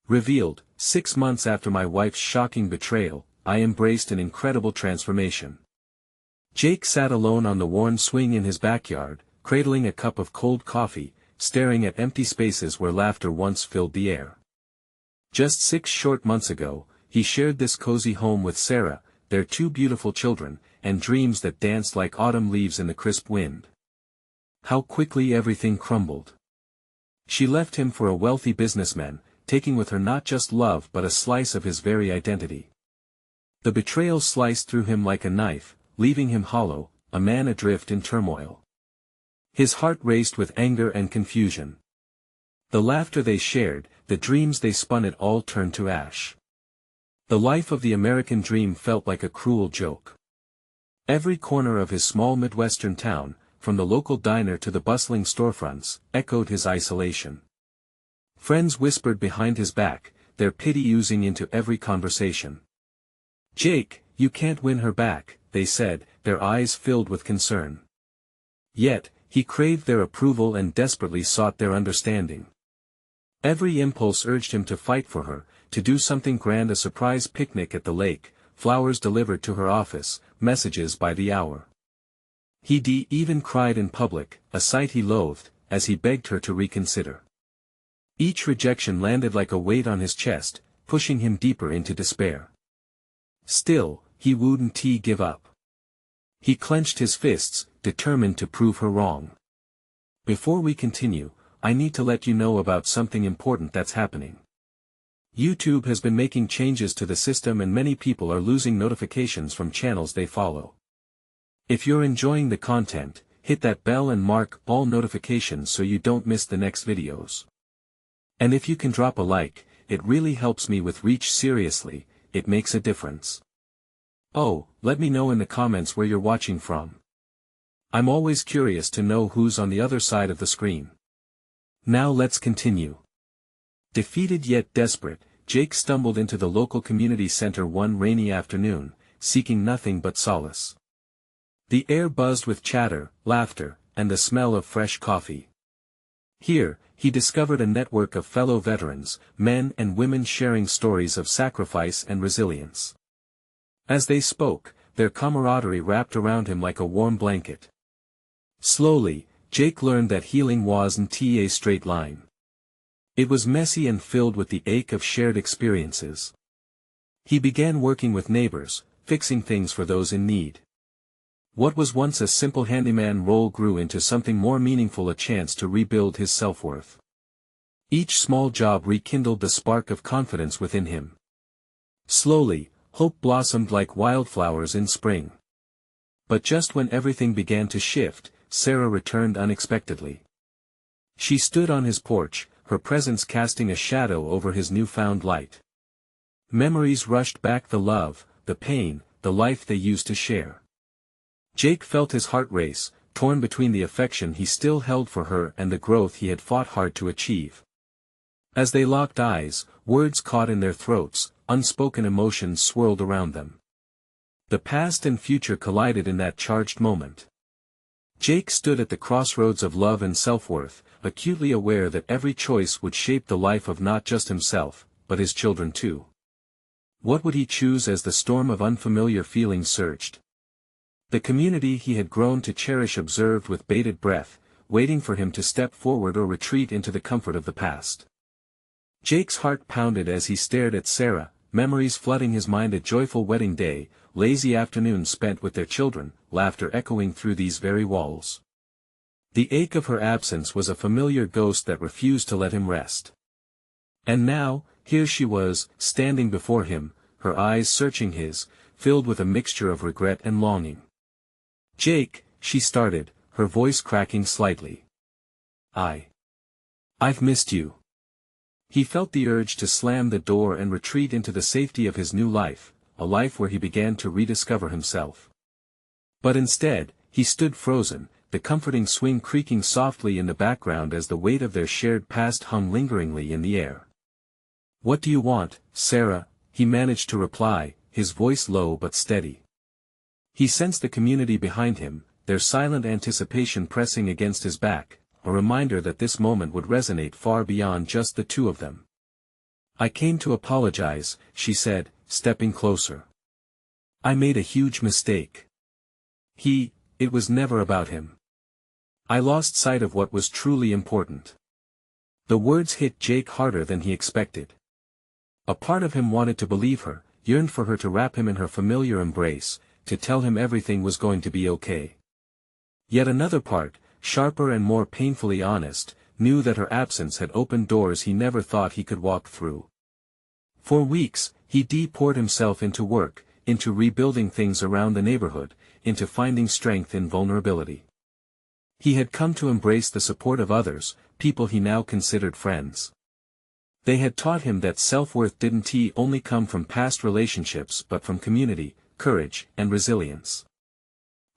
Revealed, 6 months after my wife's shocking betrayal, I embraced an incredible transformation. Jake sat alone on the worn swing in his backyard, cradling a cup of cold coffee, staring at empty spaces where laughter once filled the air. Just 6 short months ago, he shared this cozy home with Sarah, their 2 beautiful children, and dreams that danced like autumn leaves in the crisp wind. How quickly everything crumbled. She left him for a wealthy businessman, taking with her not just love but a slice of his very identity. The betrayal sliced through him like a knife, leaving him hollow, a man adrift in turmoil. His heart raced with anger and confusion. The laughter they shared, the dreams they spun, it all turned to ash. The life of the American dream felt like a cruel joke. Every corner of his small Midwestern town, from the local diner to the bustling storefronts, echoed his isolation. Friends whispered behind his back, their pity oozing into every conversation. "Jake, you can't win her back," they said, their eyes filled with concern. Yet, he craved their approval and desperately sought their understanding. Every impulse urged him to fight for her, to do something grand, a surprise picnic at the lake, flowers delivered to her office, messages by the hour. He even cried in public, a sight he loathed, as he begged her to reconsider. Each rejection landed like a weight on his chest, pushing him deeper into despair. Still, he wouldn't give up. He clenched his fists, determined to prove her wrong. Before we continue, I need to let you know about something important that's happening. YouTube has been making changes to the system and many people are losing notifications from channels they follow. If you're enjoying the content, hit that bell and mark all notifications so you don't miss the next videos. And if you can drop a like, it really helps me with reach. Seriously, it makes a difference. Oh, let me know in the comments where you're watching from. I'm always curious to know who's on the other side of the screen. Now let's continue. Defeated yet desperate, Jake stumbled into the local community center one rainy afternoon, seeking nothing but solace. The air buzzed with chatter, laughter, and the smell of fresh coffee. Here, he discovered a network of fellow veterans, men and women sharing stories of sacrifice and resilience. As they spoke, their camaraderie wrapped around him like a warm blanket. Slowly, Jake learned that healing wasn't a straight line. It was messy and filled with the ache of shared experiences. He began working with neighbors, fixing things for those in need. What was once a simple handyman role grew into something more meaningful, a chance to rebuild his self-worth. Each small job rekindled the spark of confidence within him. Slowly, hope blossomed like wildflowers in spring. But just when everything began to shift, Sarah returned unexpectedly. She stood on his porch, her presence casting a shadow over his newfound light. Memories rushed back, the love, the pain, the life they used to share. Jake felt his heart race, torn between the affection he still held for her and the growth he had fought hard to achieve. As they locked eyes, words caught in their throats, unspoken emotions swirled around them. The past and future collided in that charged moment. Jake stood at the crossroads of love and self-worth, acutely aware that every choice would shape the life of not just himself, but his children too. What would he choose as the storm of unfamiliar feelings surged? The community he had grown to cherish observed with bated breath, waiting for him to step forward or retreat into the comfort of the past. Jake's heart pounded as he stared at Sarah, memories flooding his mind, a joyful wedding day, lazy afternoons spent with their children, laughter echoing through these very walls. The ache of her absence was a familiar ghost that refused to let him rest. And now, here she was, standing before him, her eyes searching his, filled with a mixture of regret and longing. "Jake," she started, her voice cracking slightly. I've missed you." He felt the urge to slam the door and retreat into the safety of his new life, a life where he began to rediscover himself. But instead, he stood frozen, the comforting swing creaking softly in the background as the weight of their shared past hung lingeringly in the air. "What do you want, Sarah?" he managed to reply, his voice low but steady. He sensed the community behind him, their silent anticipation pressing against his back, a reminder that this moment would resonate far beyond just the two of them. "I came to apologize," she said, stepping closer. "I made a huge mistake. It was never about him. I lost sight of what was truly important." The words hit Jake harder than he expected. A part of him wanted to believe her, yearned for her to wrap him in her familiar embrace, to tell him everything was going to be okay. Yet another part, sharper and more painfully honest, knew that her absence had opened doors he never thought he could walk through. For weeks, he poured himself into work, into rebuilding things around the neighborhood, into finding strength in vulnerability. He had come to embrace the support of others, people he now considered friends. They had taught him that self-worth didn't only come from past relationships but from community, courage, and resilience.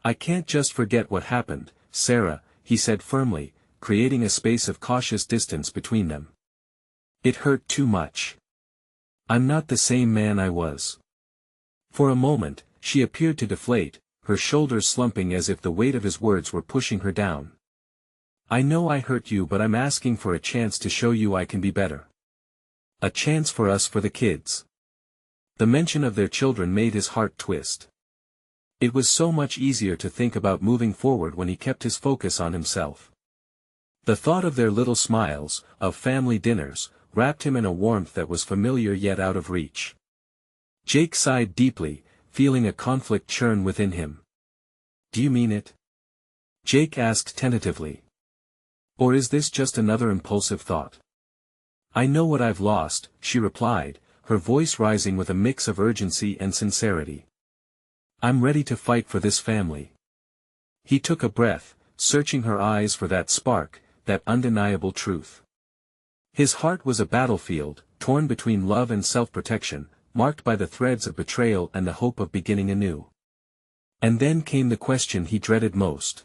"I can't just forget what happened, Sarah," he said firmly, creating a space of cautious distance between them. "It hurt too much. I'm not the same man I was." For a moment, she appeared to deflate, her shoulders slumping as if the weight of his words were pushing her down. "I know I hurt you, but I'm asking for a chance to show you I can be better. A chance for us, for the kids." The mention of their children made his heart twist. It was so much easier to think about moving forward when he kept his focus on himself. The thought of their little smiles, of family dinners, wrapped him in a warmth that was familiar yet out of reach. Jake sighed deeply, feeling a conflict churn within him. "Do you mean it?" Jake asked tentatively. "Or is this just another impulsive thought?" "I know what I've lost," she replied, her voice rising with a mix of urgency and sincerity. "I'm ready to fight for this family." He took a breath, searching her eyes for that spark, that undeniable truth. His heart was a battlefield, torn between love and self-protection, marked by the threads of betrayal and the hope of beginning anew. And then came the question he dreaded most.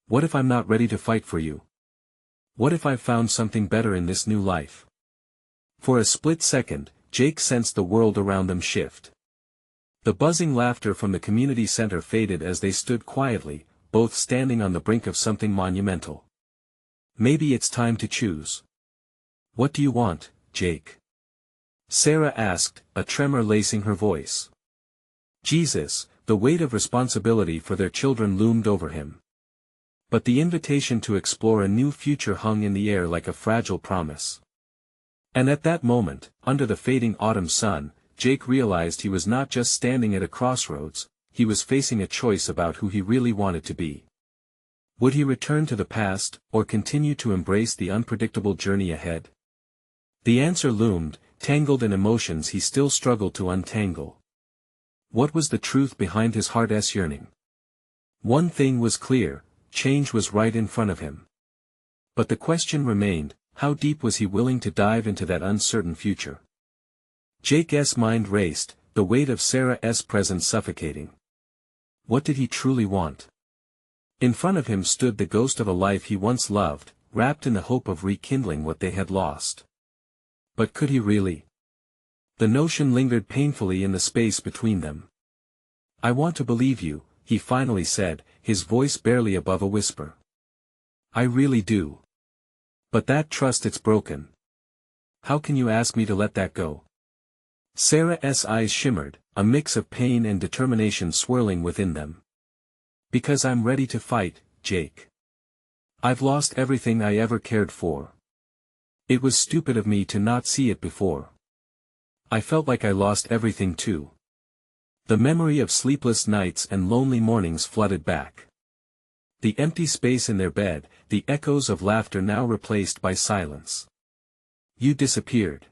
What if I'm not ready to fight for you? What if I've found something better in this new life? For a split second, Jake sensed the world around them shift. The buzzing laughter from the community center faded as they stood quietly, both standing on the brink of something monumental. "Maybe it's time to choose." "What do you want, Jake?" Sarah asked, a tremor lacing her voice. Jesus, the weight of responsibility for their children loomed over him. But the invitation to explore a new future hung in the air like a fragile promise. And at that moment, under the fading autumn sun, Jake realized he was not just standing at a crossroads, he was facing a choice about who he really wanted to be. Would he return to the past, or continue to embrace the unpredictable journey ahead? The answer loomed, tangled in emotions he still struggled to untangle. What was the truth behind his heart's yearning? One thing was clear, change was right in front of him. But the question remained, how deep was he willing to dive into that uncertain future? Jake's mind raced, the weight of Sarah's presence suffocating. What did he truly want? In front of him stood the ghost of a life he once loved, wrapped in the hope of rekindling what they had lost. But could he really? The notion lingered painfully in the space between them. "I want to believe you," he finally said, his voice barely above a whisper. "I really do. But that trust, it's broken. How can you ask me to let that go?" Sarah's eyes shimmered, a mix of pain and determination swirling within them. "Because I'm ready to fight, Jake. I've lost everything I ever cared for. It was stupid of me to not see it before. I felt like I lost everything too." The memory of sleepless nights and lonely mornings flooded back. The empty space in their bed, the echoes of laughter now replaced by silence. "You disappeared.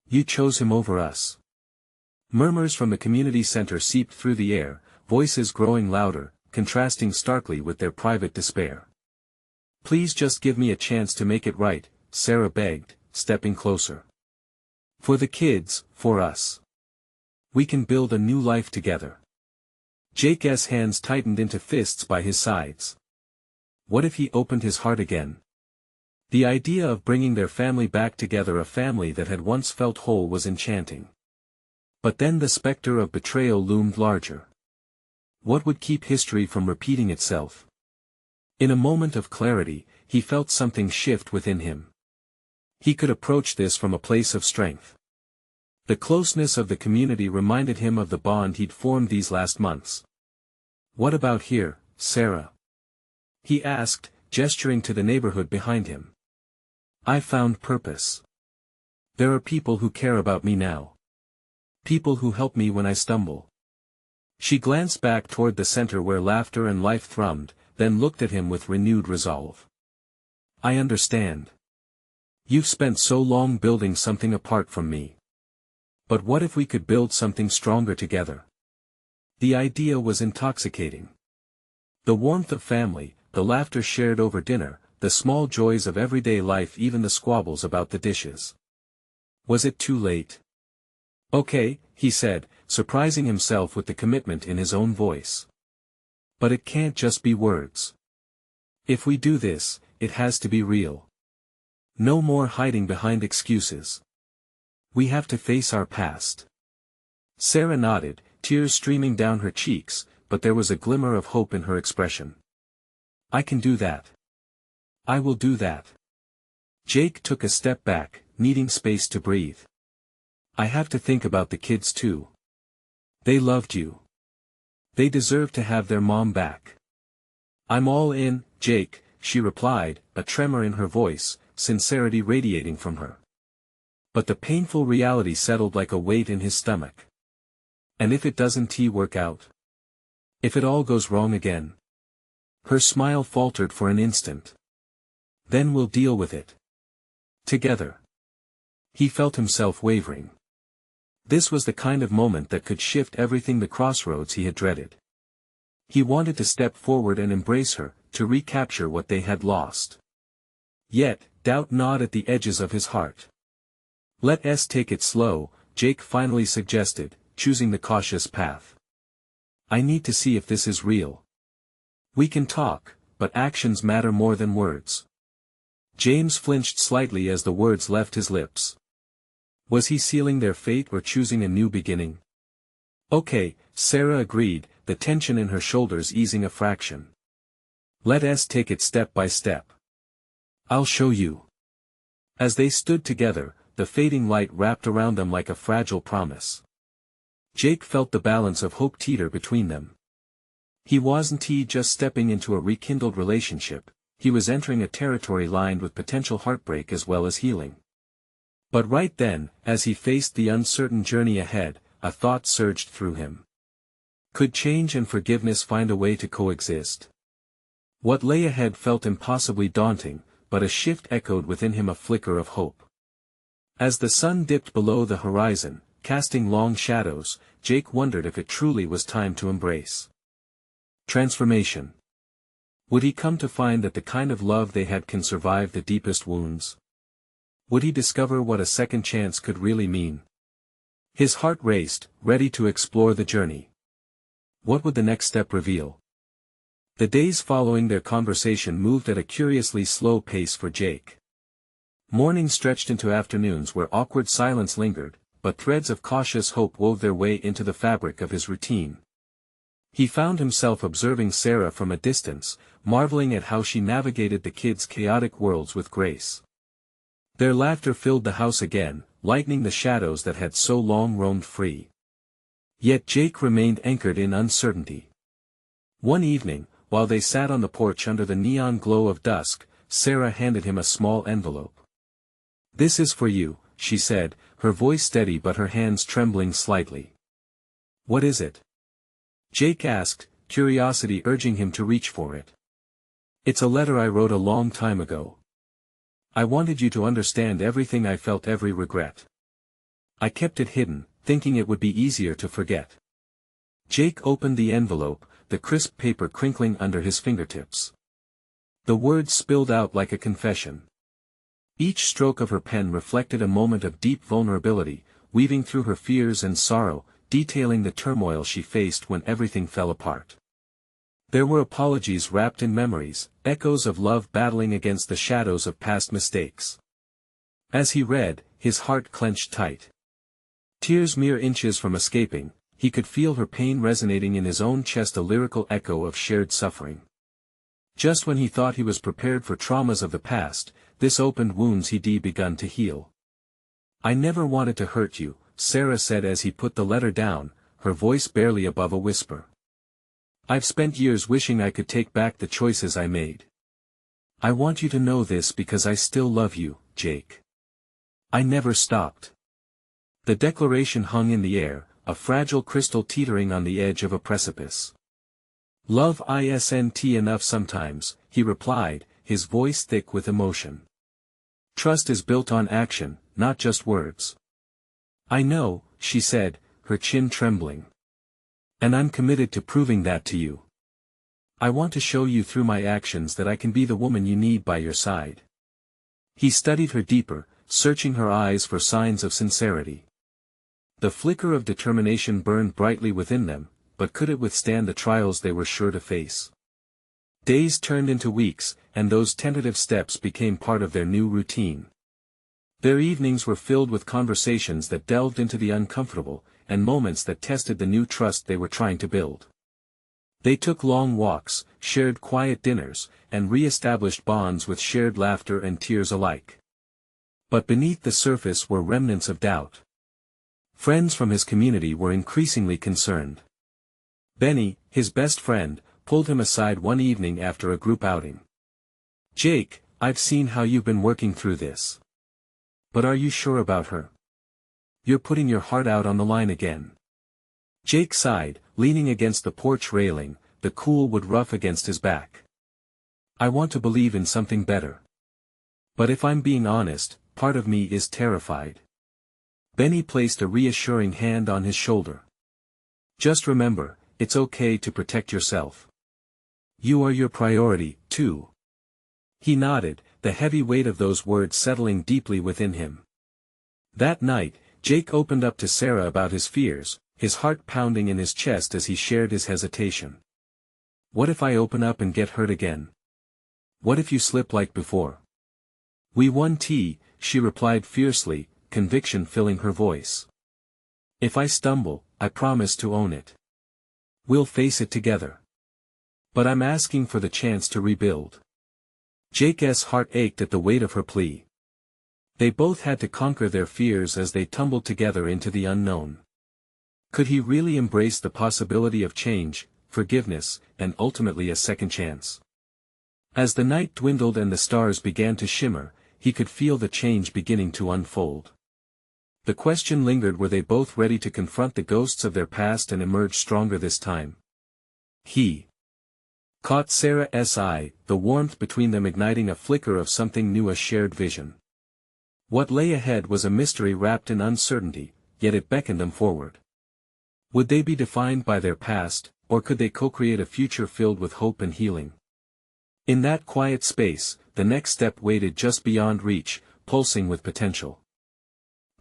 You chose him over us." Murmurs from the community center seeped through the air, voices growing louder, contrasting starkly with their private despair. "Please just give me a chance to make it right," Sarah begged, stepping closer. "For the kids, for us. We can build a new life together." Jake's hands tightened into fists by his sides. What if he opened his heart again? The idea of bringing their family back together, a family that had once felt whole, was enchanting. But then the specter of betrayal loomed larger. What would keep history from repeating itself? In a moment of clarity, he felt something shift within him. He could approach this from a place of strength. The closeness of the community reminded him of the bond he'd formed these last months. "What about here, Sarah?" he asked, gesturing to the neighborhood behind him. "I found purpose. There are people who care about me now. People who help me when I stumble." She glanced back toward the center where laughter and life thrummed, then looked at him with renewed resolve. "I understand. You've spent so long building something apart from me. But what if we could build something stronger together?" The idea was intoxicating. The warmth of family, the laughter shared over dinner, the small joys of everyday life, even the squabbles about the dishes. Was it too late? "Okay," he said, surprising himself with the commitment in his own voice. "But it can't just be words. If we do this, it has to be real. No more hiding behind excuses. We have to face our past." Sarah nodded, tears streaming down her cheeks, but there was a glimmer of hope in her expression. "I can do that. I will do that." Jake took a step back, needing space to breathe. "I have to think about the kids too. They loved you. They deserve to have their mom back." "I'm all in, Jake," she replied, a tremor in her voice, sincerity radiating from her. But the painful reality settled like a weight in his stomach. "And if it doesn't work out? If it all goes wrong again?" Her smile faltered for an instant. "Then we'll deal with it. Together." He felt himself wavering. This was the kind of moment that could shift everything, the crossroads he had dreaded. He wanted to step forward and embrace her, to recapture what they had lost. Yet, doubt gnawed at the edges of his heart. "Let's take it slow," Jake finally suggested, choosing the cautious path. "I need to see if this is real. We can talk, but actions matter more than words." James flinched slightly as the words left his lips. Was he sealing their fate or choosing a new beginning? "Okay," Sarah agreed, the tension in her shoulders easing a fraction. "Let's take it step by step. I'll show you." As they stood together, the fading light wrapped around them like a fragile promise. Jake felt the balance of hope teeter between them. He wasn't just stepping into a rekindled relationship, he was entering a territory lined with potential heartbreak as well as healing. But right then, as he faced the uncertain journey ahead, a thought surged through him. Could change and forgiveness find a way to coexist? What lay ahead felt impossibly daunting, but a shift echoed within him, a flicker of hope. As the sun dipped below the horizon, casting long shadows, Jake wondered if it truly was time to embrace transformation. Would he come to find that the kind of love they had can survive the deepest wounds? Would he discover what a second chance could really mean? His heart raced, ready to explore the journey. What would the next step reveal? The days following their conversation moved at a curiously slow pace for Jake. Mornings stretched into afternoons where awkward silence lingered, but threads of cautious hope wove their way into the fabric of his routine. He found himself observing Sarah from a distance, marveling at how she navigated the kids' chaotic worlds with grace. Their laughter filled the house again, lightening the shadows that had so long roamed free. Yet Jake remained anchored in uncertainty. One evening, while they sat on the porch under the neon glow of dusk, Sarah handed him a small envelope. "This is for you," she said, her voice steady but her hands trembling slightly. "What is it?" Jake asked, curiosity urging him to reach for it. "It's a letter I wrote a long time ago. I wanted you to understand everything I felt, every regret. I kept it hidden, thinking it would be easier to forget." Jake opened the envelope, the crisp paper crinkling under his fingertips. The words spilled out like a confession. Each stroke of her pen reflected a moment of deep vulnerability, weaving through her fears and sorrow, detailing the turmoil she faced when everything fell apart. There were apologies wrapped in memories, echoes of love battling against the shadows of past mistakes. As he read, his heart clenched tight. Tears mere inches from escaping, he could feel her pain resonating in his own chest, a lyrical echo of shared suffering. Just when he thought he was prepared for traumas of the past, this opened wounds he'd begun to heal. "I never wanted to hurt you," Sarah said as he put the letter down, her voice barely above a whisper. "I've spent years wishing I could take back the choices I made. I want you to know this because I still love you, Jake. I never stopped." The declaration hung in the air, a fragile crystal teetering on the edge of a precipice. "Love isn't enough sometimes," he replied, his voice thick with emotion. "Trust is built on action, not just words." "I know," she said, her chin trembling. "And I'm committed to proving that to you. I want to show you through my actions that I can be the woman you need by your side." He studied her deeper, searching her eyes for signs of sincerity. The flicker of determination burned brightly within them, but could it withstand the trials they were sure to face? Days turned into weeks, and those tentative steps became part of their new routine. Their evenings were filled with conversations that delved into the uncomfortable, and moments that tested the new trust they were trying to build. They took long walks, shared quiet dinners, and re-established bonds with shared laughter and tears alike. But beneath the surface were remnants of doubt. Friends from his community were increasingly concerned. Benny, his best friend, pulled him aside one evening after a group outing. "Jake, I've seen how you've been working through this. But are you sure about her? You're putting your heart out on the line again." Jake sighed, leaning against the porch railing, the cool wood rough against his back. "I want to believe in something better. But if I'm being honest, part of me is terrified." Benny placed a reassuring hand on his shoulder. "Just remember, it's okay to protect yourself. You are your priority, too." He nodded, the heavy weight of those words settling deeply within him. That night, Jake opened up to Sarah about his fears, his heart pounding in his chest as he shared his hesitation. "What if I open up and get hurt again? What if you slip like before?" "We won tea," she replied fiercely, conviction filling her voice. "If I stumble, I promise to own it. We'll face it together. But I'm asking for the chance to rebuild." Jake's heart ached at the weight of her plea. They both had to conquer their fears as they tumbled together into the unknown. Could he really embrace the possibility of change, forgiveness, and ultimately a second chance? As the night dwindled and the stars began to shimmer, he could feel the change beginning to unfold. The question lingered, were they both ready to confront the ghosts of their past and emerge stronger this time? He caught Sarah's eye, the warmth between them igniting a flicker of something new, a shared vision. What lay ahead was a mystery wrapped in uncertainty, yet it beckoned them forward. Would they be defined by their past, or could they co-create a future filled with hope and healing? In that quiet space, the next step waited just beyond reach, pulsing with potential.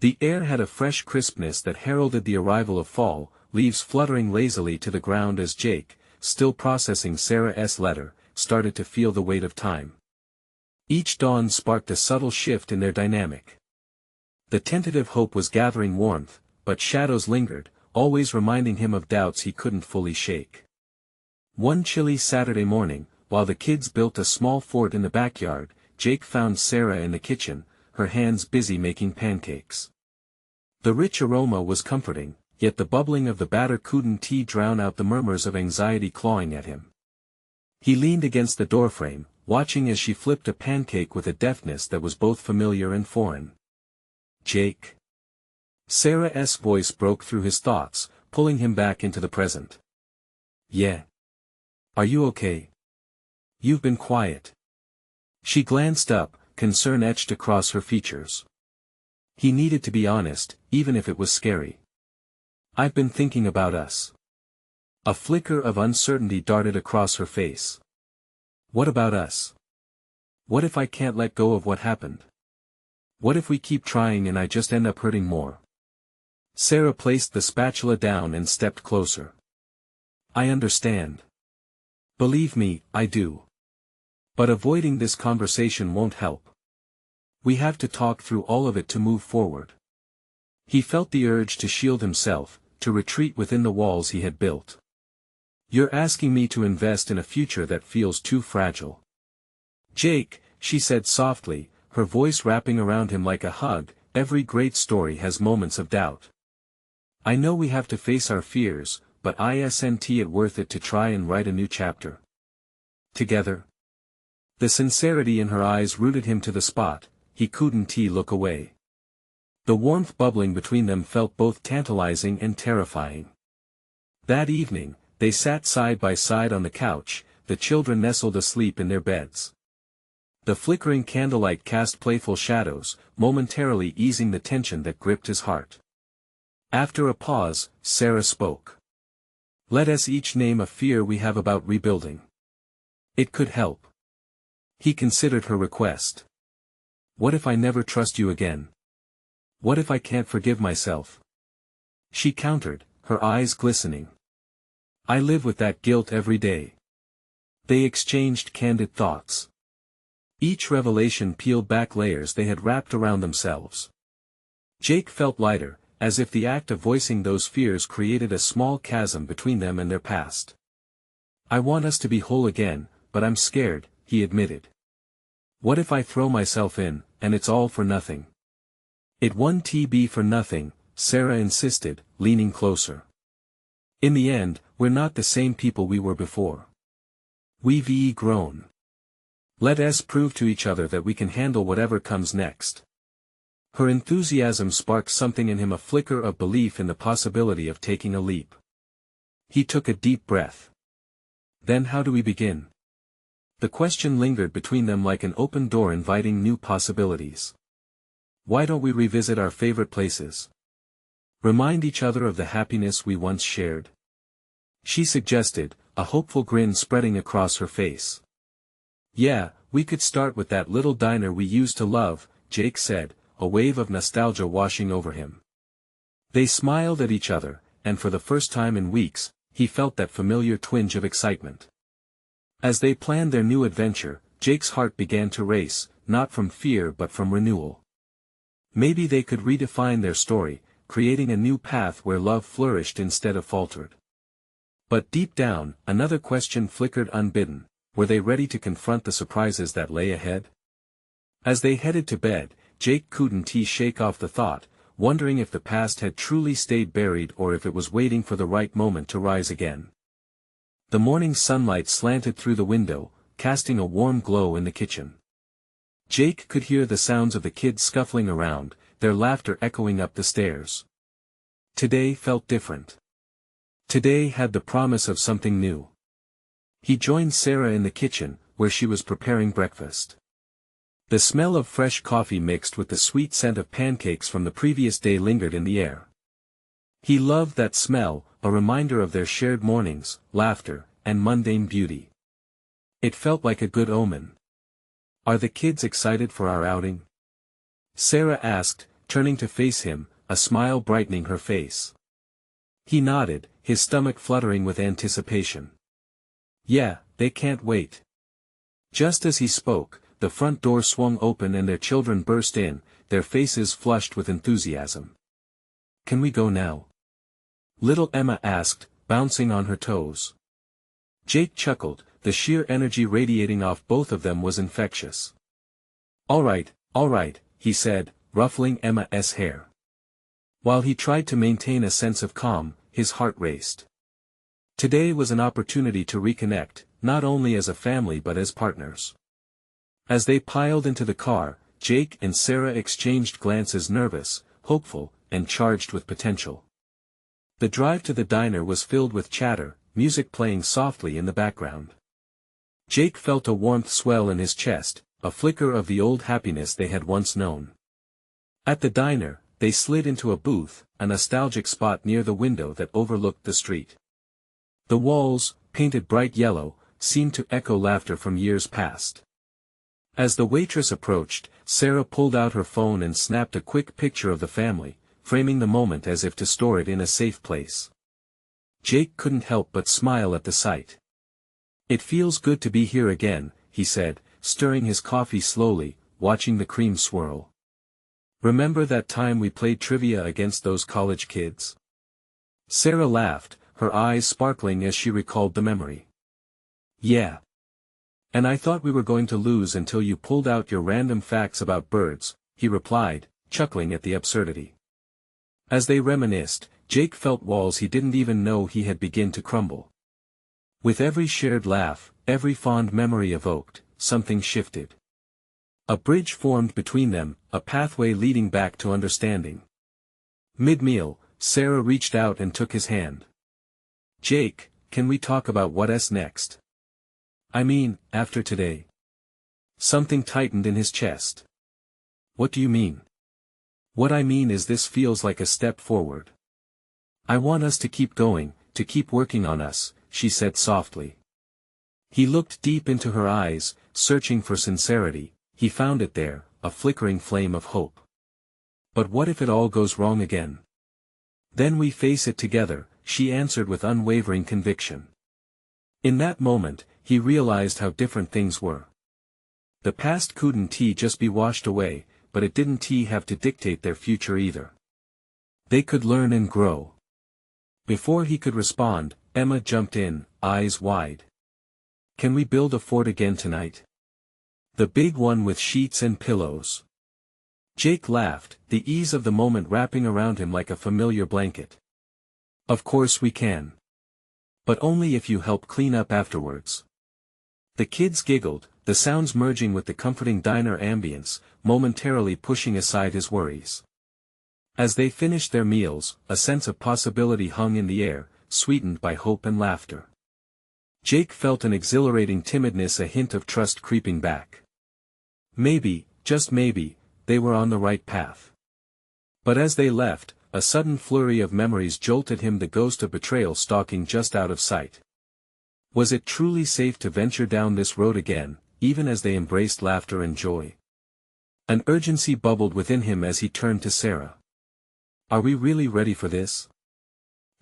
The air had a fresh crispness that heralded the arrival of fall, leaves fluttering lazily to the ground as Jake, still processing Sarah's letter, started to feel the weight of time. Each dawn sparked a subtle shift in their dynamic. The tentative hope was gathering warmth, but shadows lingered, always reminding him of doubts he couldn't fully shake. One chilly Saturday morning, while the kids built a small fort in the backyard, Jake found Sarah in the kitchen, her hands busy making pancakes. The rich aroma was comforting, yet the bubbling of the batter couldn't drown out the murmurs of anxiety clawing at him. He leaned against the doorframe, watching as she flipped a pancake with a deftness that was both familiar and foreign. "Jake?" Sarah's voice broke through his thoughts, pulling him back into the present. "Yeah. Are you okay? You've been quiet." She glanced up, concern etched across her features. He needed to be honest, even if it was scary. "I've been thinking about us." A flicker of uncertainty darted across her face. "What about us? What if I can't let go of what happened? What if we keep trying and I just end up hurting more?" Sarah placed the spatula down and stepped closer. "I understand. Believe me, I do. But avoiding this conversation won't help. We have to talk through all of it to move forward." He felt the urge to shield himself, to retreat within the walls he had built. "You're asking me to invest in a future that feels too fragile." "Jake," she said softly, her voice wrapping around him like a hug, every great story has moments of doubt. I know we have to face our fears, but isn't it worth it to try and write a new chapter together? The sincerity in her eyes rooted him to the spot. He couldn't look away. The warmth bubbling between them felt both tantalizing and terrifying. That evening, they sat side by side on the couch, the children nestled asleep in their beds. The flickering candlelight cast playful shadows, momentarily easing the tension that gripped his heart. After a pause, Sarah spoke. Let us each name a fear we have about rebuilding. It could help. He considered her request. What if I never trust you again? What if I can't forgive myself? She countered, her eyes glistening. I live with that guilt every day. They exchanged candid thoughts. Each revelation peeled back layers they had wrapped around themselves. Jake felt lighter, as if the act of voicing those fears created a small chasm between them and their past. I want us to be whole again, but I'm scared, he admitted. What if I throw myself in, and it's all for nothing? It won't be for nothing, Sarah insisted, leaning closer. In the end, we're not the same people we were before. We've grown. Let us prove to each other that we can handle whatever comes next. Her enthusiasm sparked something in him, a flicker of belief in the possibility of taking a leap. He took a deep breath. Then how do we begin? The question lingered between them like an open door inviting new possibilities. Why don't we revisit our favorite places? Remind each other of the happiness we once shared? She suggested, a hopeful grin spreading across her face. Yeah, we could start with that little diner we used to love, Jake said, a wave of nostalgia washing over him. They smiled at each other, and for the first time in weeks, he felt that familiar twinge of excitement. As they planned their new adventure, Jake's heart began to race, not from fear but from renewal. Maybe they could redefine their story, creating a new path where love flourished instead of faltered. But deep down, another question flickered unbidden. Were they ready to confront the surprises that lay ahead? As they headed to bed, Jake couldn't shake off the thought, wondering if the past had truly stayed buried or if it was waiting for the right moment to rise again. The morning sunlight slanted through the window, casting a warm glow in the kitchen. Jake could hear the sounds of the kids scuffling around, their laughter echoing up the stairs. Today felt different. Today had the promise of something new. He joined Sarah in the kitchen, where she was preparing breakfast. The smell of fresh coffee mixed with the sweet scent of pancakes from the previous day lingered in the air. He loved that smell, a reminder of their shared mornings, laughter, and mundane beauty. It felt like a good omen. Are the kids excited for our outing? Sarah asked, turning to face him, a smile brightening her face. He nodded, his stomach fluttering with anticipation. Yeah, they can't wait. Just as he spoke, the front door swung open and their children burst in, their faces flushed with enthusiasm. Can we go now? Little Emma asked, bouncing on her toes. Jake chuckled, the sheer energy radiating off both of them was infectious. All right, he said, ruffling Emma's hair. While he tried to maintain a sense of calm, his heart raced. Today was an opportunity to reconnect, not only as a family but as partners. As they piled into the car, Jake and Sarah exchanged glances, nervous, hopeful, and charged with potential. The drive to the diner was filled with chatter, music playing softly in the background. Jake felt a warmth swell in his chest, a flicker of the old happiness they had once known. At the diner, they slid into a booth, a nostalgic spot near the window that overlooked the street. The walls, painted bright yellow, seemed to echo laughter from years past. As the waitress approached, Sarah pulled out her phone and snapped a quick picture of the family, framing the moment as if to store it in a safe place. Jake couldn't help but smile at the sight. It feels good to be here again, he said, stirring his coffee slowly, watching the cream swirl. Remember that time we played trivia against those college kids? Sarah laughed, her eyes sparkling as she recalled the memory. Yeah. And I thought we were going to lose until you pulled out your random facts about birds, he replied, chuckling at the absurdity. As they reminisced, Jake felt walls he didn't even know he had begun to crumble. With every shared laugh, every fond memory evoked, something shifted. A bridge formed between them, a pathway leading back to understanding. Mid-meal, Sarah reached out and took his hand. Jake, can we talk about what's next? I mean, after today. Something tightened in his chest. What do you mean? What I mean is this feels like a step forward. I want us to keep going, to keep working on us, she said softly. He looked deep into her eyes, searching for sincerity. He found it there, a flickering flame of hope. But what if it all goes wrong again? Then we face it together, she answered with unwavering conviction. In that moment, he realized how different things were. The past couldn't just be washed away, but it didn't have to dictate their future either. They could learn and grow. Before he could respond, Emma jumped in, eyes wide. Can we build a fort again tonight? The big one with sheets and pillows. Jake laughed, the ease of the moment wrapping around him like a familiar blanket. Of course we can. But only if you help clean up afterwards. The kids giggled, the sounds merging with the comforting diner ambience, momentarily pushing aside his worries. As they finished their meals, a sense of possibility hung in the air, sweetened by hope and laughter. Jake felt an exhilarating timidness, a hint of trust creeping back. Maybe, just maybe, they were on the right path. But as they left, a sudden flurry of memories jolted him, the ghost of betrayal stalking just out of sight. Was it truly safe to venture down this road again, even as they embraced laughter and joy? An urgency bubbled within him as he turned to Sarah. Are we really ready for this?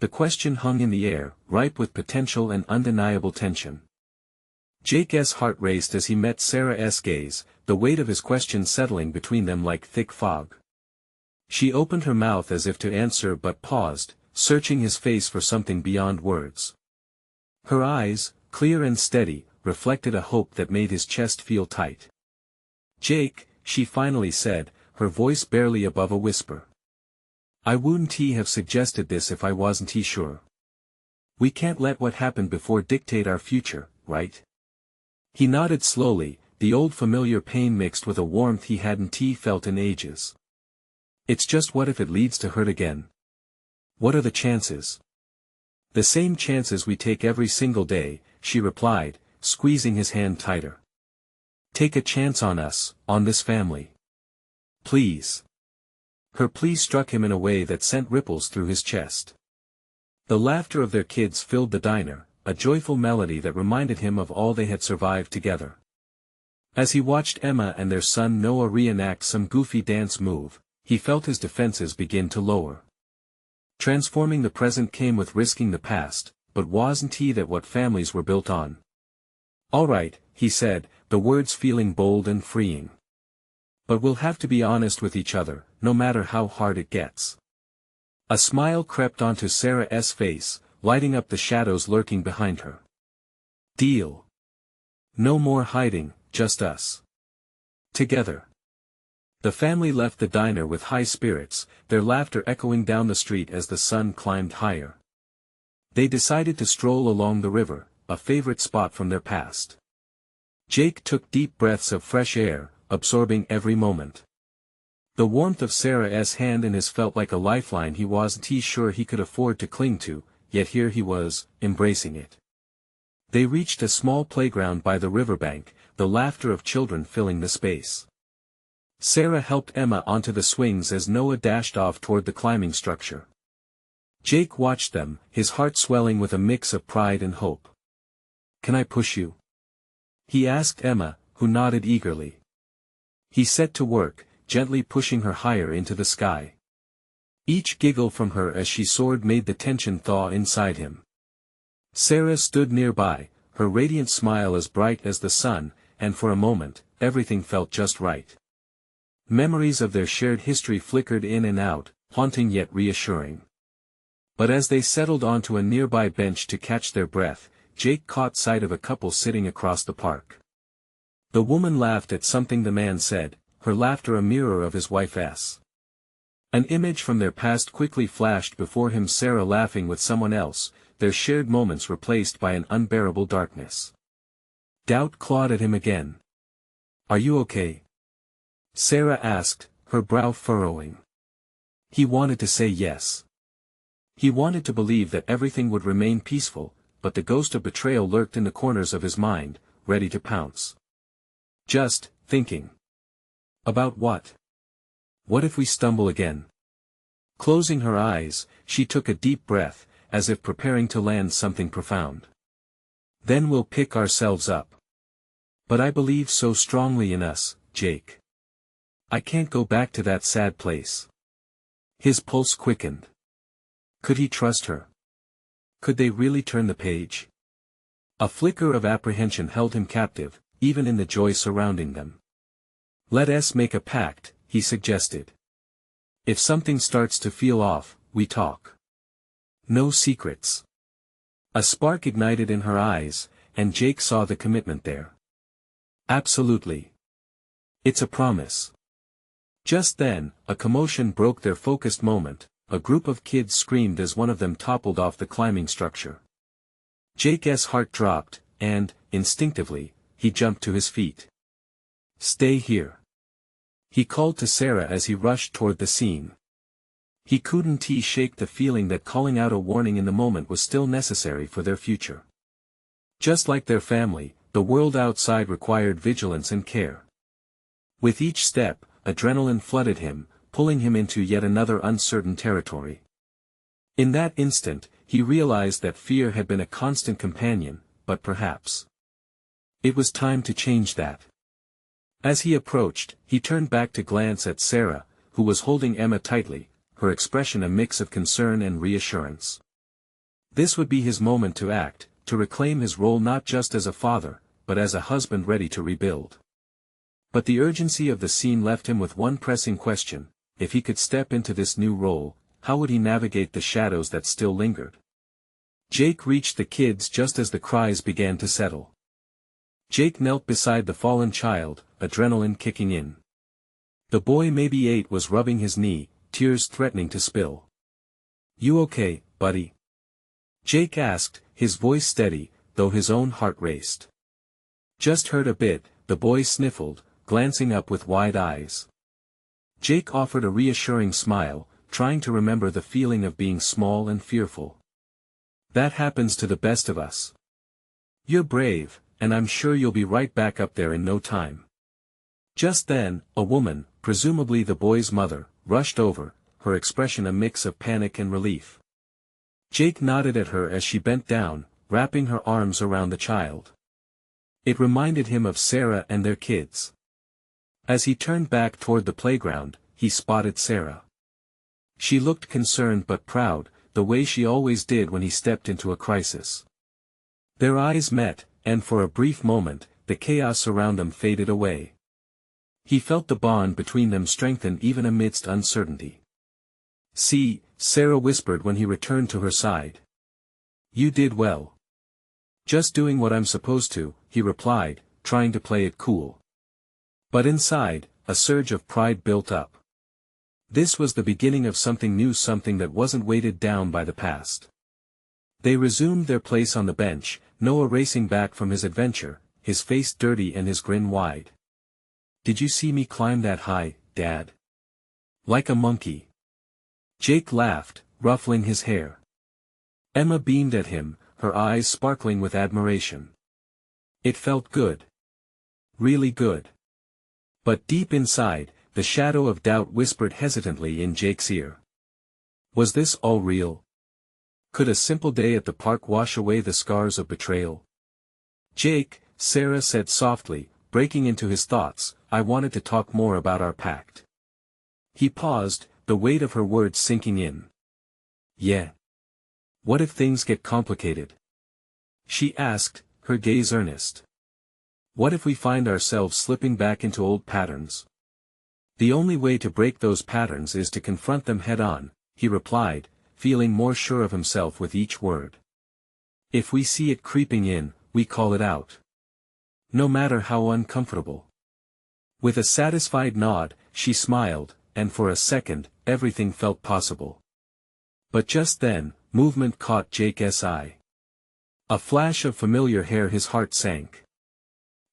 The question hung in the air, ripe with potential and undeniable tension. Jake's heart raced as he met Sarah's gaze, the weight of his question settling between them like thick fog. She opened her mouth as if to answer but paused, searching his face for something beyond words. Her eyes, clear and steady, reflected a hope that made his chest feel tight. Jake, she finally said, her voice barely above a whisper. I wouldn't have suggested this if I wasn't sure. We can't let what happened before dictate our future, right? He nodded slowly, the old familiar pain mixed with a warmth he hadn't felt in ages. It's just, what if it leads to hurt again? What are the chances? The same chances we take every single day, she replied, squeezing his hand tighter. Take a chance on us, on this family. Please. Her plea struck him in a way that sent ripples through his chest. The laughter of their kids filled the diner, a joyful melody that reminded him of all they had survived together. As he watched Emma and their son Noah reenact some goofy dance move, he felt his defenses begin to lower. Transforming the present came with risking the past, but wasn't that what families were built on? All right, he said, the words feeling bold and freeing. But we'll have to be honest with each other, no matter how hard it gets. A smile crept onto Sarah's face, lighting up the shadows lurking behind her. Deal. No more hiding, just us. Together. The family left the diner with high spirits, their laughter echoing down the street as the sun climbed higher. They decided to stroll along the river, a favorite spot from their past. Jake took deep breaths of fresh air, absorbing every moment. The warmth of Sarah's hand in his felt like a lifeline he wasn't sure he could afford to cling to, yet here he was, embracing it. They reached a small playground by the riverbank, the laughter of children filling the space. Sarah helped Emma onto the swings as Noah dashed off toward the climbing structure. Jake watched them, his heart swelling with a mix of pride and hope. Can I push you? He asked Emma, who nodded eagerly. He set to work, gently pushing her higher into the sky. Each giggle from her as she soared made the tension thaw inside him. Sarah stood nearby, her radiant smile as bright as the sun, and for a moment, everything felt just right. Memories of their shared history flickered in and out, haunting yet reassuring. But as they settled onto a nearby bench to catch their breath, Jake caught sight of a couple sitting across the park. The woman laughed at something the man said, her laughter a mirror of his wife's. An image from their past quickly flashed before him, Sarah laughing with someone else, their shared moments replaced by an unbearable darkness. Doubt clawed at him again. "Are you okay?" Sarah asked, her brow furrowing. He wanted to say yes. He wanted to believe that everything would remain peaceful, but the ghost of betrayal lurked in the corners of his mind, ready to pounce. Just thinking. About what? What if we stumble again? Closing her eyes, she took a deep breath, as if preparing to land something profound. Then we'll pick ourselves up. But I believe so strongly in us, Jake. I can't go back to that sad place. His pulse quickened. Could he trust her? Could they really turn the page? A flicker of apprehension held him captive, even in the joy surrounding them. "Let us make a pact," he suggested. "If something starts to feel off, we talk. No secrets." A spark ignited in her eyes, and Jake saw the commitment there. "Absolutely. It's a promise." Just then, a commotion broke their focused moment. A group of kids screamed as one of them toppled off the climbing structure. Jake's heart dropped, and, instinctively, he jumped to his feet. "Stay here," he called to Sarah as he rushed toward the scene. He couldn't shake the feeling that calling out a warning in the moment was still necessary for their future. Just like their family, the world outside required vigilance and care. With each step, adrenaline flooded him, pulling him into yet another uncertain territory. In that instant, he realized that fear had been a constant companion, but perhaps it was time to change that. As he approached, he turned back to glance at Sarah, who was holding Emma tightly, her expression a mix of concern and reassurance. This would be his moment to act, to reclaim his role not just as a father, but as a husband ready to rebuild. But the urgency of the scene left him with one pressing question: if he could step into this new role, how would he navigate the shadows that still lingered? Jake reached the kids just as the cries began to settle. Jake knelt beside the fallen child, adrenaline kicking in. The boy, maybe 8, was rubbing his knee, tears threatening to spill. "You okay, buddy?" Jake asked, his voice steady, though his own heart raced. "Just hurt a bit," the boy sniffled, glancing up with wide eyes. Jake offered a reassuring smile, trying to remember the feeling of being small and fearful. "That happens to the best of us. You're brave, and I'm sure you'll be right back up there in no time." Just then, a woman, presumably the boy's mother, rushed over, her expression a mix of panic and relief. Jake nodded at her as she bent down, wrapping her arms around the child. It reminded him of Sarah and their kids. As he turned back toward the playground, he spotted Sarah. She looked concerned but proud, the way she always did when he stepped into a crisis. Their eyes met, and for a brief moment, the chaos around them faded away. He felt the bond between them strengthen even amidst uncertainty. "See," Sarah whispered when he returned to her side. "You did well." "Just doing what I'm supposed to," he replied, trying to play it cool. But inside, a surge of pride built up. This was the beginning of something new, something that wasn't weighted down by the past. They resumed their place on the bench, Noah racing back from his adventure, his face dirty and his grin wide. "Did you see me climb that high, Dad? Like a monkey." Jake laughed, ruffling his hair. Emma beamed at him, her eyes sparkling with admiration. It felt good. Really good. But deep inside, the shadow of doubt whispered hesitantly in Jake's ear. Was this all real? Could a simple day at the park wash away the scars of betrayal? "Jake," Sarah said softly, breaking into his thoughts, "I wanted to talk more about our pact." He paused, the weight of her words sinking in. "Yeah. What if things get complicated?" she asked, her gaze earnest. "What if we find ourselves slipping back into old patterns?" "The only way to break those patterns is to confront them head-on," he replied, feeling more sure of himself with each word. "If we see it creeping in, we call it out. No matter how uncomfortable. With a satisfied nod, she smiled, and for a second, everything felt possible. But just then, movement caught Jake's eye. A flash of familiar hair, his heart sank.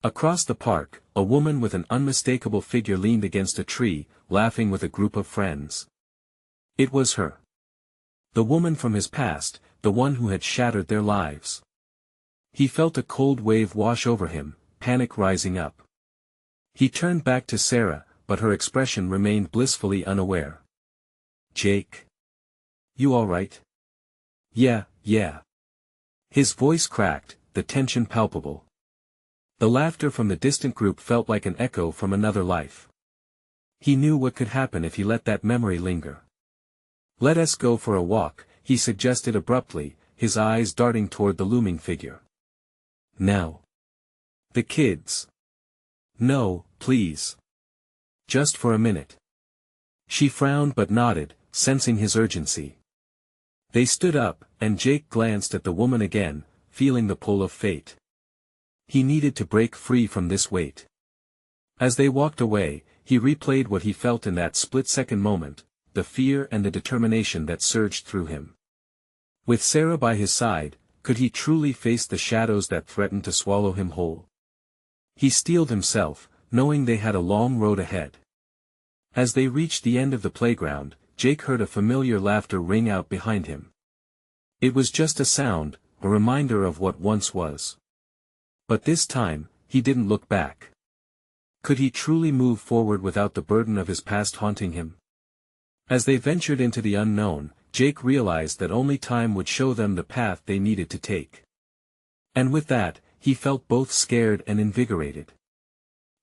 Across the park, a woman with an unmistakable figure leaned against a tree, laughing with a group of friends. It was her. The woman from his past, the one who had shattered their lives. He felt a cold wave wash over him, panic rising up. He turned back to Sarah, but her expression remained blissfully unaware. "Jake? You all right?" Yeah. His voice cracked, the tension palpable. The laughter from the distant group felt like an echo from another life. He knew what could happen if he let that memory linger. "Let us go for a walk," he suggested abruptly, his eyes darting toward the looming figure. "Now. The kids." "No, please. Just for a minute." She frowned but nodded, sensing his urgency. They stood up, and Jake glanced at the woman again, feeling the pull of fate. He needed to break free from this weight. As they walked away, he replayed what he felt in that split-second moment, the fear and the determination that surged through him. With Sarah by his side, could he truly face the shadows that threatened to swallow him whole? He steeled himself, knowing they had a long road ahead. As they reached the end of the playground, Jake heard a familiar laughter ring out behind him. It was just a sound, a reminder of what once was. But this time, he didn't look back. Could he truly move forward without the burden of his past haunting him? As they ventured into the unknown, Jake realized that only time would show them the path they needed to take. And with that, he felt both scared and invigorated.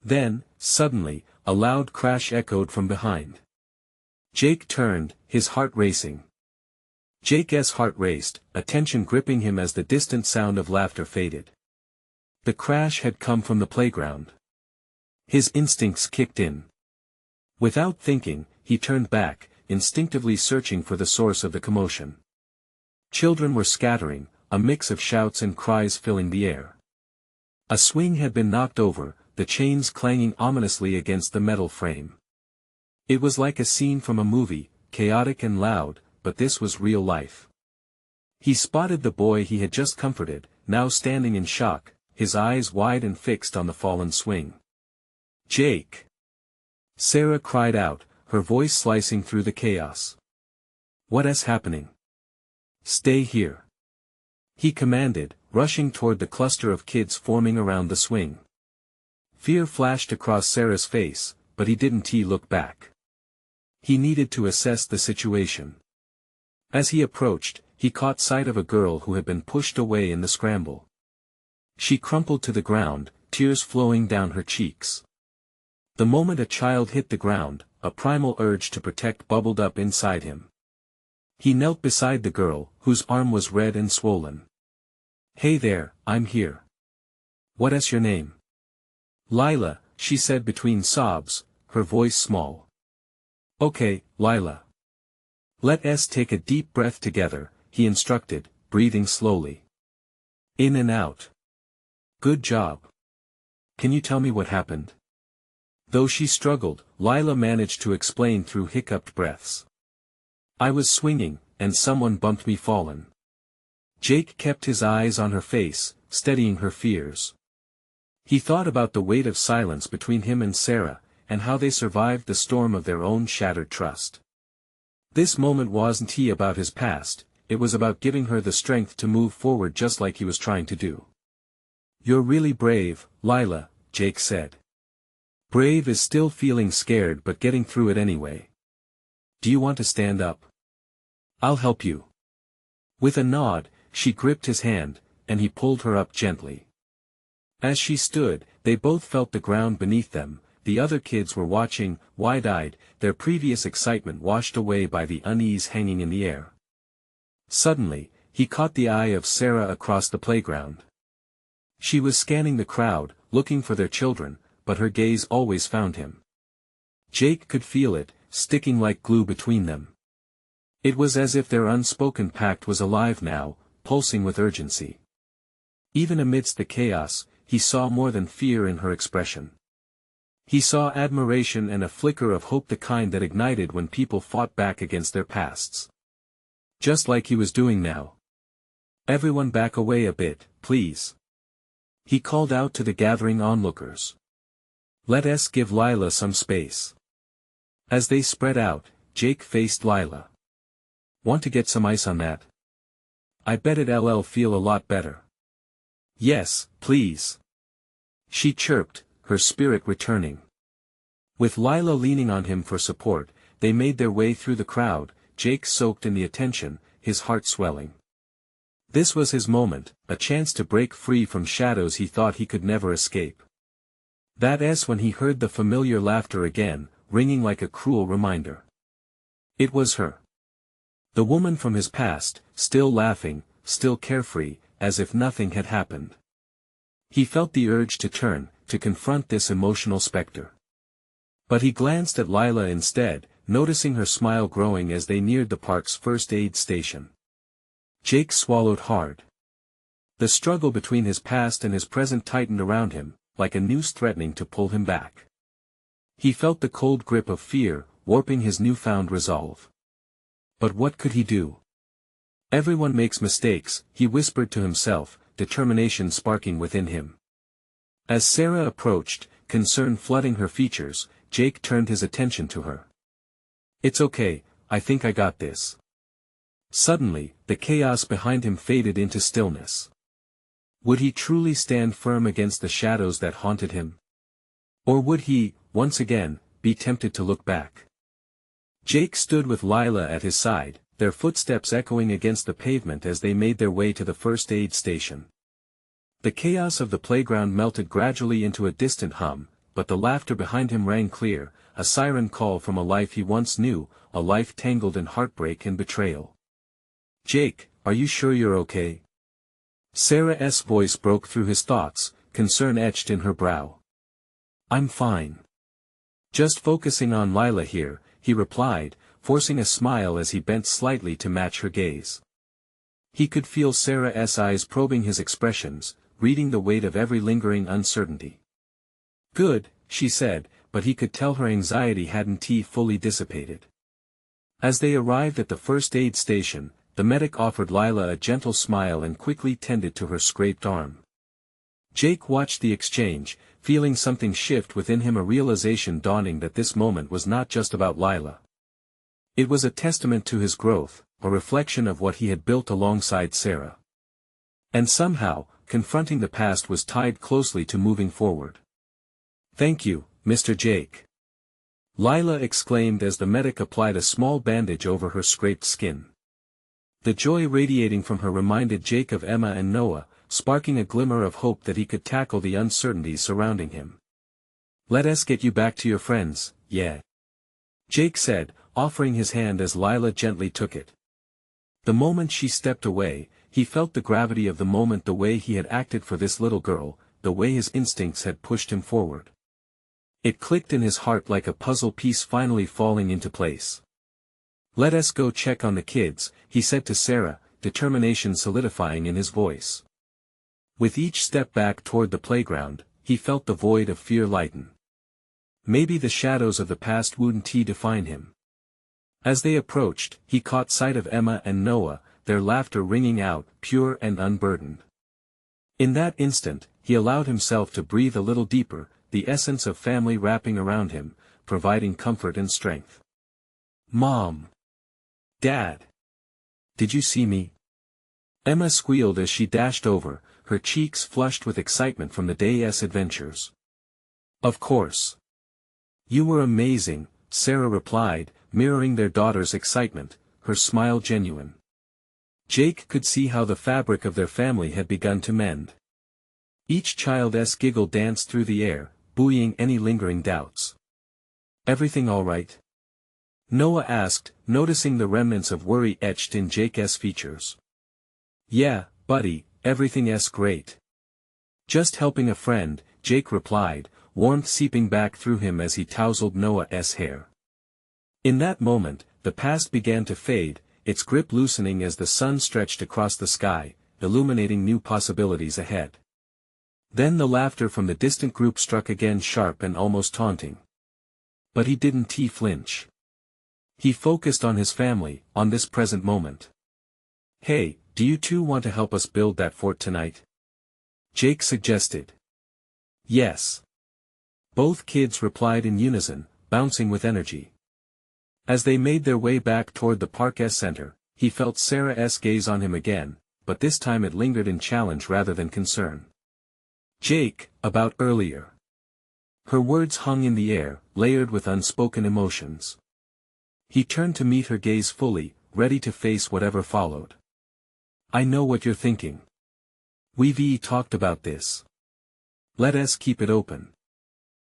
Then, suddenly, a loud crash echoed from behind. Jake turned, his heart racing. Jake's heart raced, a tension gripping him as the distant sound of laughter faded. The crash had come from the playground. His instincts kicked in. Without thinking, he turned back, instinctively searching for the source of the commotion. Children were scattering, a mix of shouts and cries filling the air. A swing had been knocked over, the chains clanging ominously against the metal frame. It was like a scene from a movie, chaotic and loud, but this was real life. He spotted the boy he had just comforted, now standing in shock, his eyes wide and fixed on the fallen swing. "Jake!" Sarah cried out, her voice slicing through the chaos. "What is happening?" "Stay here," he commanded, rushing toward the cluster of kids forming around the swing. Fear flashed across Sarah's face, but he didn't look back. He needed to assess the situation. As he approached, he caught sight of a girl who had been pushed away in the scramble. She crumpled to the ground, tears flowing down her cheeks. The moment a child hit the ground, a primal urge to protect bubbled up inside him. He knelt beside the girl, whose arm was red and swollen. "Hey there, I'm here. What is your name?" "Lila," she said between sobs, her voice small. "Okay, Lila. Let's take a deep breath together," he instructed, breathing slowly. In and out. "Good job. Can you tell me what happened?" Though she struggled, Lila managed to explain through hiccuped breaths. "I was swinging, and someone bumped me fallen." Jake kept his eyes on her face, steadying her fears. He thought about the weight of silence between him and Sarah, and how they survived the storm of their own shattered trust. This moment wasn't about his past, it was about giving her the strength to move forward just like he was trying to do. "You're really brave, Lila," Jake said. "Brave is still feeling scared but getting through it anyway. Do you want to stand up? I'll help you." With a nod, she gripped his hand, and he pulled her up gently. As she stood, they both felt the ground beneath them. The other kids were watching, wide-eyed, their previous excitement washed away by the unease hanging in the air. Suddenly, he caught the eye of Sarah across the playground. She was scanning the crowd, looking for their children, but her gaze always found him. Jake could feel it, sticking like glue between them. It was as if their unspoken pact was alive now, pulsing with urgency. Even amidst the chaos, he saw more than fear in her expression. He saw admiration and a flicker of hope, the kind that ignited when people fought back against their pasts. Just like he was doing now. "Everyone back away a bit, please," he called out to the gathering onlookers. "Let us give Lila some space." As they spread out, Jake faced Lila. "Want to get some ice on that? I bet it'll feel a lot better." "Yes, please," she chirped, her spirit returning. With Lila leaning on him for support, they made their way through the crowd, Jake soaked in the attention, his heart swelling. This was his moment, a chance to break free from shadows he thought he could never escape. That's when he heard the familiar laughter again, ringing like a cruel reminder. It was her. The woman from his past, still laughing, still carefree, as if nothing had happened. He felt the urge to turn, to confront this emotional specter. But he glanced at Lila instead, noticing her smile growing as they neared the park's first aid station. Jake swallowed hard. The struggle between his past and his present tightened around him, like a noose threatening to pull him back. He felt the cold grip of fear, warping his newfound resolve. But what could he do? "Everyone makes mistakes," he whispered to himself, determination sparking within him. As Sarah approached, concern flooding her features, Jake turned his attention to her. "It's okay, I think I got this." Suddenly, the chaos behind him faded into stillness. Would he truly stand firm against the shadows that haunted him? Or would he, once again, be tempted to look back? Jake stood with Lila at his side, their footsteps echoing against the pavement as they made their way to the first aid station. The chaos of the playground melted gradually into a distant hum, but the laughter behind him rang clear, a siren call from a life he once knew, a life tangled in heartbreak and betrayal. "Jake, are you sure you're okay?" Sarah's voice broke through his thoughts, concern etched in her brow. "I'm fine. Just focusing on Lila here," he replied, forcing a smile as he bent slightly to match her gaze. He could feel Sarah's eyes probing his expressions, reading the weight of every lingering uncertainty. "Good," she said, but he could tell her anxiety hadn't fully dissipated. As they arrived at the first aid station, the medic offered Lila a gentle smile and quickly tended to her scraped arm. Jake watched the exchange, feeling something shift within him, a realization dawning that this moment was not just about Lila. It was a testament to his growth, a reflection of what he had built alongside Sarah. And somehow, confronting the past was tied closely to moving forward. "Thank you, Mr. Jake," Lila exclaimed as the medic applied a small bandage over her scraped skin. The joy radiating from her reminded Jake of Emma and Noah, sparking a glimmer of hope that he could tackle the uncertainties surrounding him. "Let us get you back to your friends, yeah," Jake said, offering his hand as Lila gently took it. The moment she stepped away, he felt the gravity of the moment, the way he had acted for this little girl, the way his instincts had pushed him forward. It clicked in his heart like a puzzle piece finally falling into place. "Let us go check on the kids," he said to Sarah, determination solidifying in his voice. With each step back toward the playground, he felt the void of fear lighten. Maybe the shadows of the past wouldn't define him. As they approached, he caught sight of Emma and Noah, their laughter ringing out, pure and unburdened. In that instant, he allowed himself to breathe a little deeper, the essence of family wrapping around him, providing comfort and strength. "Mom! Dad! Did you see me?" Emma squealed as she dashed over, her cheeks flushed with excitement from the day's adventures. "Of course. You were amazing," Sarah replied, mirroring their daughter's excitement, her smile genuine. Jake could see how the fabric of their family had begun to mend. Each child's giggle danced through the air, buoying any lingering doubts. "Everything all right?" Noah asked, noticing the remnants of worry etched in Jake's features. "Yeah, buddy, everything's great. Just helping a friend," Jake replied, warmth seeping back through him as he tousled Noah's hair. In that moment, the past began to fade, its grip loosening as the sun stretched across the sky, illuminating new possibilities ahead. Then the laughter from the distant group struck again, sharp and almost taunting. But he didn't flinch. He focused on his family, on this present moment. "Hey, do you two want to help us build that fort tonight?" Jake suggested. "Yes." Both kids replied in unison, bouncing with energy. As they made their way back toward the park's center, he felt Sarah's gaze on him again, but this time it lingered in challenge rather than concern. "Jake, about earlier." Her words hung in the air, layered with unspoken emotions. He turned to meet her gaze fully, ready to face whatever followed. "I know what you're thinking. We've talked about this. Let us keep it open."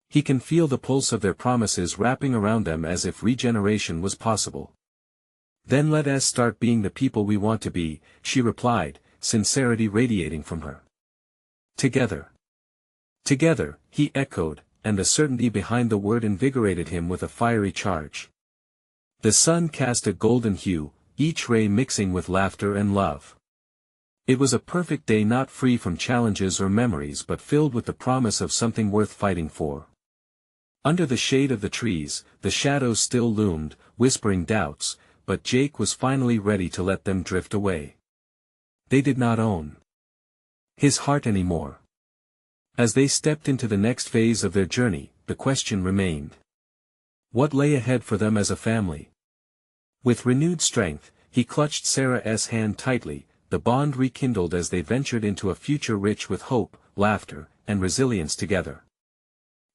He can feel the pulse of their promises wrapping around them as if regeneration was possible. "Then let us start being the people we want to be," she replied, sincerity radiating from her. "Together." "Together," he echoed, and the certainty behind the word invigorated him with a fiery charge. The sun cast a golden hue, each ray mixing with laughter and love. It was a perfect day, not free from challenges or memories but filled with the promise of something worth fighting for. Under the shade of the trees, the shadows still loomed, whispering doubts, but Jake was finally ready to let them drift away. They did not own his heart anymore. As they stepped into the next phase of their journey, the question remained. What lay ahead for them as a family? With renewed strength, he clutched Sarah's hand tightly, the bond rekindled as they ventured into a future rich with hope, laughter, and resilience together.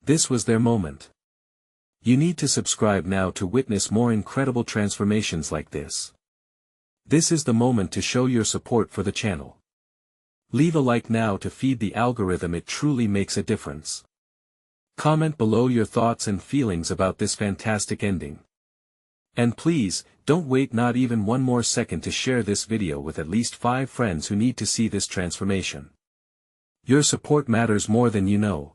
This was their moment. You need to subscribe now to witness more incredible transformations like this. This is the moment to show your support for the channel. Leave a like now to feed the algorithm, it truly makes a difference. Comment below your thoughts and feelings about this fantastic ending. And please, don't wait not even one more second to share this video with at least 5 friends who need to see this transformation. Your support matters more than you know.